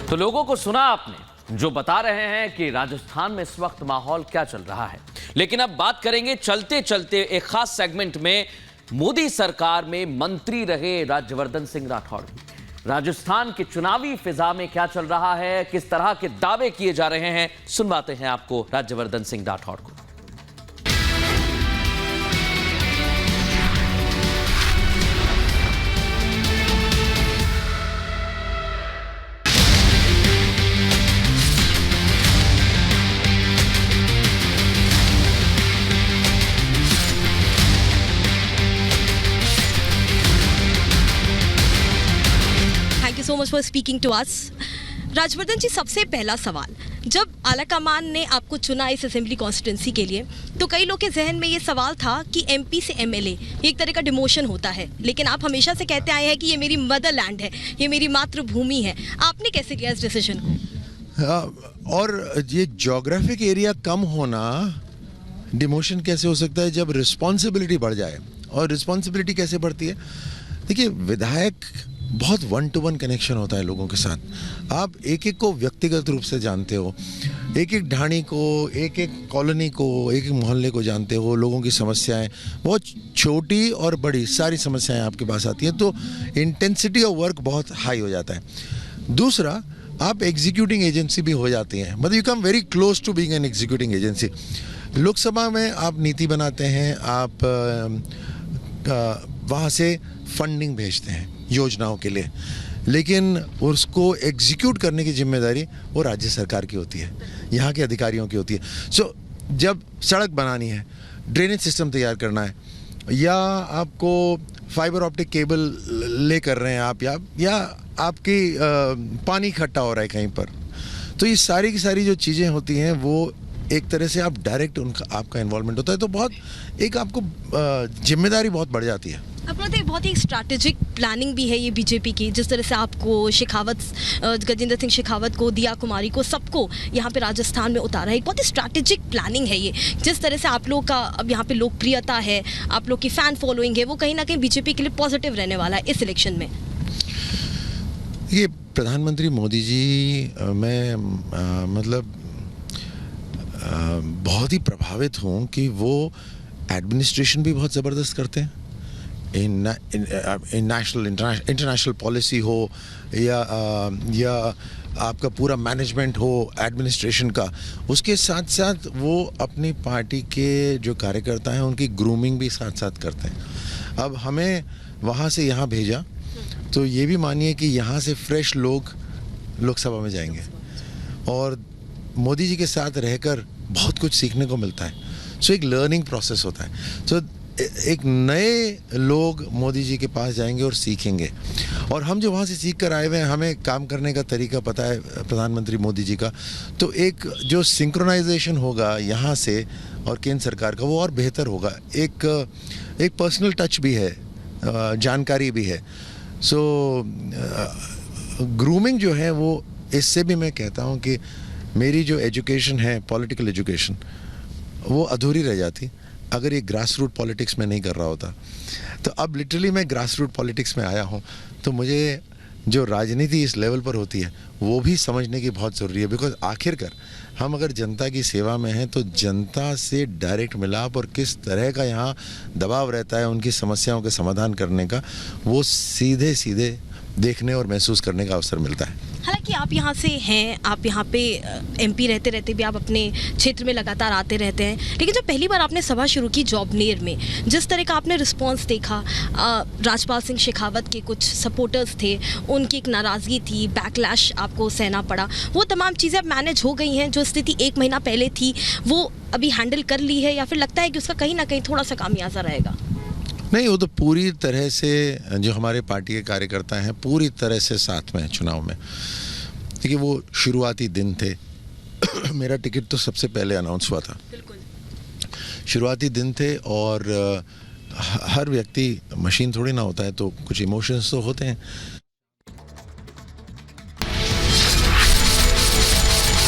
तो लोगों को सुना आपने जो बता रहे हैं कि राजस्थान में इस वक्त माहौल क्या चल रहा है। लेकिन अब बात करेंगे चलते चलते एक खास सेगमेंट में मोदी सरकार में मंत्री रहे राज्यवर्धन सिंह राठौड़ की। राजस्थान की चुनावी फिजा में क्या चल रहा है, किस तरह के दावे किए जा रहे हैं, सुनवाते हैं आपको राज्यवर्धन सिंह राठौड़ को। So much for speaking to us. Rajvardhan ji, सबसे पहला सवाल, जब आलाकमान ने आपको चुना इस असेंबली कॉन्स्टिट्यूंसी के लिए तो कई लोग के जहन में ये सवाल था कि एमपी से एमएलए एक तरह का डिमोशन होता है, लेकिन आप हमेशा से कहते आए हैं कि ये मेरी मदरलैंड है, ये मेरी मातृभूमि है। आपने कैसे लिया इस डिसीजन को? और ये ज्योग्राफिक एरिया कम होना डिमोशन कैसे हो सकता है जब रिस्पॉन्सिबिलिटी बढ़ जाए। और रिस्पॉन्सिबिलिटी कैसे बढ़ती है? देखिए, विधायक बहुत वन टू वन कनेक्शन होता है लोगों के साथ। आप एक एक को व्यक्तिगत रूप से जानते हो, एक एक ढाणी को, एक एक कॉलोनी को, एक एक मोहल्ले को जानते हो। लोगों की समस्याएं बहुत छोटी और बड़ी सारी समस्याएं आपके पास आती हैं, तो इंटेंसिटी ऑफ वर्क बहुत हाई हो जाता है। दूसरा, आप एग्जीक्यूटिंग एजेंसी भी हो जाती हैं, मतलब you come very close to being an executing agency. Lok Sabha में आप नीति बनाते हैं, आप वहाँ से फंडिंग भेजते हैं योजनाओं के लिए, लेकिन उसको एग्जीक्यूट करने की जिम्मेदारी वो राज्य सरकार की होती है, यहाँ के अधिकारियों की होती है। सो जब सड़क बनानी है, ड्रेनेज सिस्टम तैयार करना है, या आपको फाइबर ऑप्टिक केबल ले कर रहे हैं आप, या आपकी पानी इकट्ठा हो रहा है कहीं पर, तो ये सारी की सारी जो चीज़ें होती हैं वो एक तरह से आप डायरेक्ट उनका आपका इन्वॉल्वमेंट होता है, तो बहुत एक आपको जिम्मेदारी बहुत बढ़ जाती है। अपना तो एक बहुत ही स्ट्रैटेजिक प्लानिंग भी है ये बीजेपी की, जिस तरह से आपको शेखावत, गजेंद्र सिंह शेखावत को, दिया कुमारी को, सबको यहाँ पे राजस्थान में उतारा है। एक बहुत ही स्ट्रैटेजिक प्लानिंग है ये। जिस तरह से आप लोग का अब यहाँ पे लोकप्रियता है, आप लोग की फैन फॉलोइंग है, वो कहीं ना कहीं बीजेपी के लिए पॉजिटिव रहने वाला है इस इलेक्शन में। ये प्रधानमंत्री मोदी जी मैं मतलब बहुत ही प्रभावित हूँ कि वो एडमिनिस्ट्रेशन भी बहुत ज़बरदस्त करते हैं। इन नेशनल इंटरनेशनल पॉलिसी हो या आपका पूरा मैनेजमेंट हो एडमिनिस्ट्रेशन का, उसके साथ साथ वो अपनी पार्टी के जो कार्यकर्ता हैं उनकी ग्रूमिंग भी साथ साथ करते हैं। अब हमें वहाँ से यहाँ भेजा, तो ये भी मानिए कि यहाँ से फ्रेश लोग लोकसभा में जाएंगे, और मोदी जी के साथ रहकर बहुत कुछ सीखने को मिलता है। सो एक लर्निंग प्रोसेस होता है। सो एक नए लोग मोदी जी के पास जाएंगे और सीखेंगे, और हम जो वहाँ से सीख कर आए हुए हैं, हमें काम करने का तरीका पता है प्रधानमंत्री मोदी जी का, तो एक जो सिंक्रोनाइजेशन होगा यहाँ से और केंद्र सरकार का, वो और बेहतर होगा। एक पर्सनल टच भी है, जानकारी भी है। सो ग्रूमिंग जो है वो, इससे भी मैं कहता हूँ कि मेरी जो एजुकेशन है, पॉलिटिकल एजुकेशन, वो अधूरी रह जाती अगर ये ग्रास रूट पॉलिटिक्स में नहीं कर रहा होता। तो अब लिटरली मैं ग्रास रूट पॉलिटिक्स में आया हूँ, तो मुझे जो राजनीति इस लेवल पर होती है वो भी समझने की बहुत ज़रूरी है। बिकॉज आखिरकार हम अगर जनता की सेवा में हैं, तो जनता से डायरेक्ट मिलाप और किस तरह का यहाँ दबाव रहता है उनकी समस्याओं के समाधान करने का, वो सीधे सीधे देखने और महसूस करने का अवसर मिलता है। हालांकि आप यहाँ से हैं, आप यहाँ पे एमपी रहते रहते भी आप अपने क्षेत्र में लगातार आते रहते हैं, लेकिन जब पहली बार आपने सभा शुरू की जॉबनेर में, जिस तरह का आपने रिस्पांस देखा, राजपाल सिंह शेखावत के कुछ सपोर्टर्स थे, उनकी एक नाराज़गी थी, बैकलैश आपको सहना पड़ा, वो तमाम चीज़ें अब मैनेज हो गई हैं? जो स्थिति 1 महीना पहले थी वो अभी हैंडल कर ली है, या फिर लगता है कि उसका कहीं ना कहीं थोड़ा सा खामियाजा रहेगा? नहीं, वो तो पूरी तरह से जो हमारे पार्टी के कार्यकर्ता हैं पूरी तरह से साथ में चुनाव में। देखिए, वो शुरुआती दिन थे मेरा टिकट तो सबसे पहले अनाउंस हुआ था, बिल्कुल शुरुआती दिन थे, और हर व्यक्ति मशीन थोड़ी ना होता है, तो कुछ इमोशंस तो होते हैं।